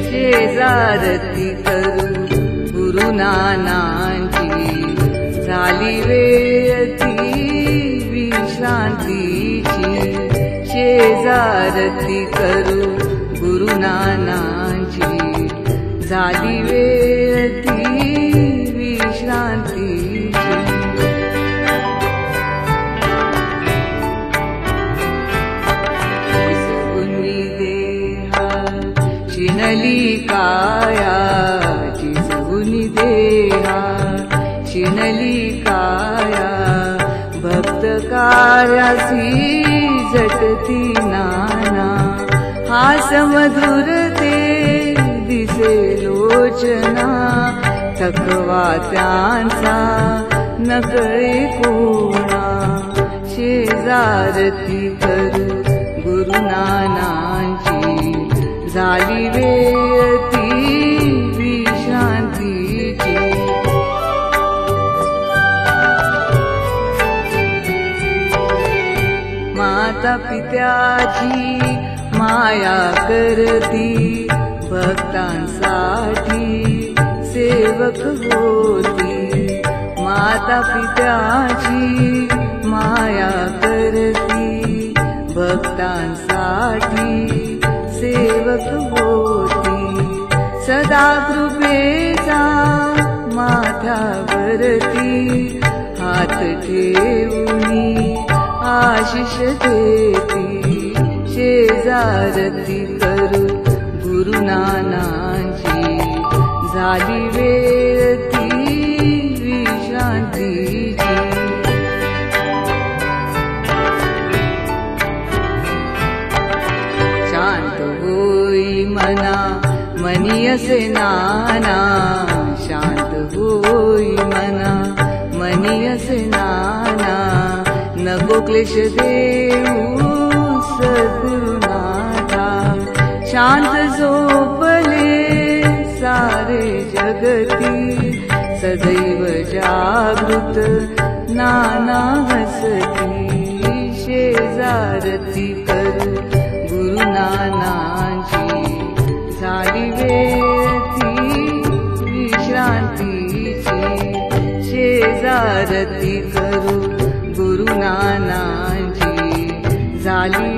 शेजारती करू गुरु नानांची, झाली वेळ ती विश्रांतीची। शेजारती करू गुरु नानांची, झाली वेळ ती विश्रांतीची। जिजवुनी देहा शिणली काया, जिजवुनी देहा शिणली काया। भक्त कार्यासी झटती नाना, हास मधुर ते दिसे लोचना। थकवा त्यांचा नकळे कोणा, शेजारती करू गुरु नानांची, झाली वेळ ती विश्रांतीची। माता पित्याची माया करती, भक्तांसाठी सेवक होती। माता पित्याची माया करती, भक्तांसाठी सेवक होती। सदा कृपेचा माथ्यावरती, हात ठेवूनी आशिष देती। शेजारती करू गुरु नानांची, झाली वेळ ती विश्रांतीची। शांत होई मना मनी असे नाना, शांत होई मना मनी असे नाना। नको क्लेश देऊ सद्गुरुनाथा, शांत झोपले सारे जगती। सदैव जागृत नाना हसती, शेजारती करू गुरु नानांची, झाली वेळ ती विश्रांतीची। शेजारती करू गुरु नानांची, झाली